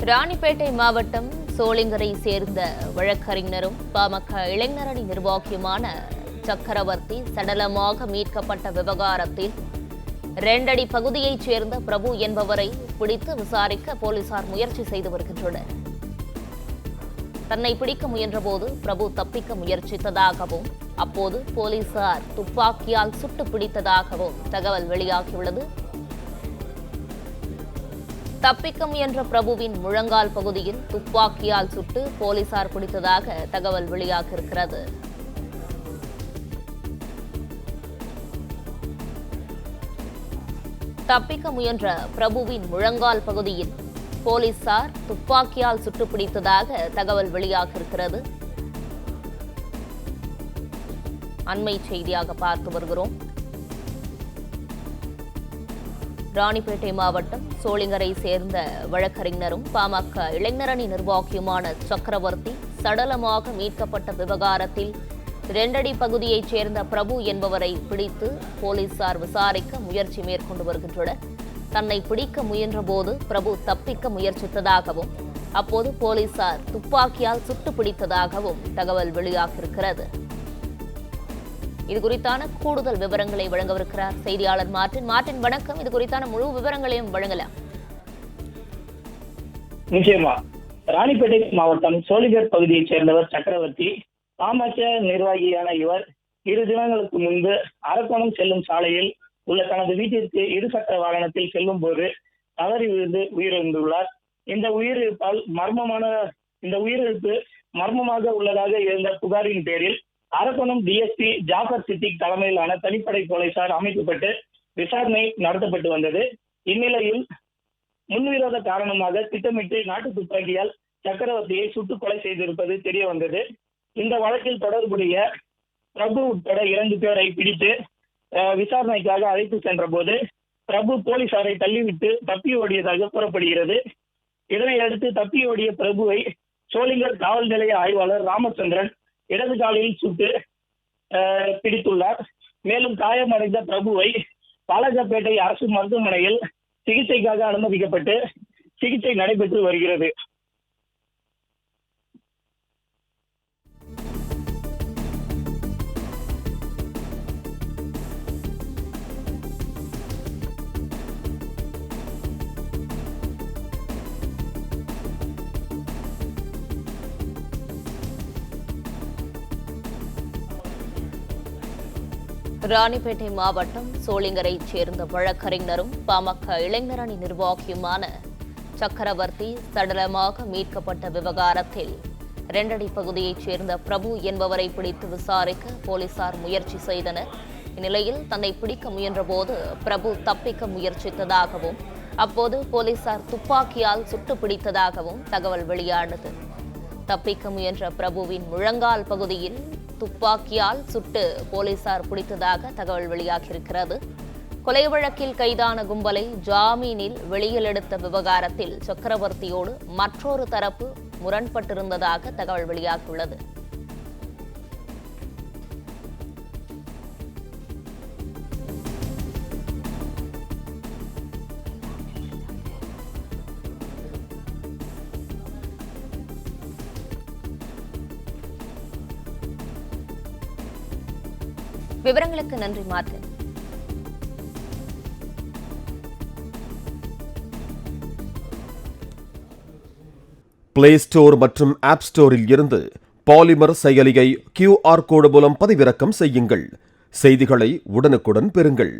ராணிப்பேட்டை மாவட்டம் சோளிங்கரை சேர்ந்த வழக்கறிஞரும் பாமக இளைஞரணி நிர்வாகியுமான சக்கரவர்த்தி சடலமாக மீட்கப்பட்ட விவகாரத்தில் ரெண்டடி பகுதியைச் சேர்ந்த பிரபு என்பவரை பிடித்து விசாரிக்க போலீசார் முயற்சி செய்து வருகின்றனர். தன்னை பிடிக்க முயன்றபோது பிரபு தப்பிக்க முயற்சித்ததாகவும் அப்போது போலீசார் துப்பாக்கியால் சுட்டு பிடித்ததாகவும் தகவல் வெளியாகியுள்ளது. தப்பிக்க முயன்ற பிரபுவின் முழங்கால் பகுதியில் துப்பாக்கியால் சுட்டு போலீசார் பிடித்ததாக தகவல் வெளியாகியிருக்கிறது. தப்பிக்க முயன்ற பிரபுவின் முழங்கால் பகுதியில் போலீசார் துப்பாக்கியால் சுட்டு பிடித்ததாக தகவல் வெளியாகியிருக்கிறது. அண்மை செய்தியாக பார்த்து வருகிறோம். ராணிப்பேட்டை மாவட்டம் சோளிங்கரை சேர்ந்த வழக்கறிஞரும் பாமக இளைஞரணி நிர்வாகியுமான சக்கரவர்த்தி சடலமாக மீட்கப்பட்ட விவகாரத்தில் ரெண்டடி பகுதியைச் சேர்ந்த பிரபு என்பவரை பிடித்து போலீசார் விசாரிக்க முயற்சி மேற்கொண்டு வருகின்றனர். தன்னை பிடிக்க முயன்றபோது பிரபு தப்பிக்க முயற்சித்ததாகவும் அப்போது போலீசார் துப்பாக்கியால் சுட்டு பிடித்ததாகவும் தகவல் வெளியாகியிருக்கிறது. இதுகுறித்தான கூடுதல் விவரங்களை வழங்கவிருக்கிறார் செய்தியாளர் மார்டின். மார்டின், வணக்கம். இது குறித்தான முழு விவரங்களையும் வழங்கலாம். நிச்சயமா. ராணிப்பேட்டை மாவட்டம் சோளிங்கர் பகுதியைச் சேர்ந்தவர் சக்கரவர்த்தி. பாமக நிர்வாகியான இவர் 2 தினங்களுக்கு முன்பு அரக்கோணம் செல்லும் சாலையில் உள்ள தனது வீட்டிற்கு இருசக்கர வாகனத்தில் செல்லும் போது தவறி விழுந்து உயிரிழந்துள்ளார். இந்த உயிரிழப்பு மர்மமாக உள்ளதாக இருந்த புகாரின் பேரில் அரக்கோணம் டிஎஸ்பி ஜாஃபர் சித்திக் தலைமையிலான தனிப்படை போலீசார் அமைக்கப்பட்டு விசாரணை நடத்தப்பட்டு வந்தது. இந்நிலையில் முன்விரோத காரணமாக திட்டமிட்டு நாட்டு துப்பாக்கியால் சக்கரவர்த்தியை சுட்டுக் கொலை செய்திருப்பது தெரிய வந்தது. இந்த வழக்கில் தொடர்புடைய பிரபு உட்பட 2 பேரை பிடித்து விசாரணைக்காக அழைத்து சென்ற போது பிரபு போலீசாரை தள்ளிவிட்டு தப்பி ஓடியதாக கூறப்படுகிறது. இதனையடுத்து தப்பி ஓடிய பிரபுவை சோளிங்கர் காவல் நிலைய ஆய்வாளர் ராமச்சந்திரன் இடது காலில் சுட்டு பிடித்துள்ளார். மேலும் காயமடைந்த பிரபுவை பாலகப்பேட்டை அரசு மருத்துவமனையில் சிகிச்சைக்காக அனுமதிக்கப்பட்டு சிகிச்சை நடைபெற்று வருகிறது. ராணிப்பேட்டை மாவட்டம் சோளிங்கரைச் சேர்ந்த வழக்கறிஞரும் பாமக இளைஞரணி நிர்வாகியுமான சக்கரவர்த்தி சடலமாக மீட்கப்பட்ட விவகாரத்தில் ரெண்டடி பகுதியைச் சேர்ந்த பிரபு என்பவரை பிடித்து விசாரிக்க போலீசார் முயற்சி செய்தனர். இந்நிலையில் தன்னை பிடிக்க முயன்றபோது பிரபு தப்பிக்க முயற்சித்ததாகவும் அப்போது போலீசார் துப்பாக்கியால் சுட்டு பிடித்ததாகவும் தகவல் வெளியானது. தப்பிக்க முயன்ற பிரபுவின் முழங்கால் பகுதியில் துப்பாக்கியால் சுட்டு போலீசார் பிடித்ததாக தகவல் வெளியாகியிருக்கிறது. கொலை வழக்கில் கைதான கும்பலை ஜாமீனில் வெளியில் எடுத்த விவகாரத்தில் சக்கரவர்த்தியோடு மற்றொரு தரப்பு முரண்பட்டிருந்ததாக தகவல் வெளியாகியுள்ளது. விவரங்களுக்கு நன்றி மார்டின். பிளே ஸ்டோர் மற்றும் ஆப் ஸ்டோரில் இருந்து பாலிமர் செயலியை QR கோடு மூலம் பதிவிறக்கம் செய்யுங்கள். செய்திகளை உடனுக்குடன் பெறுங்கள்.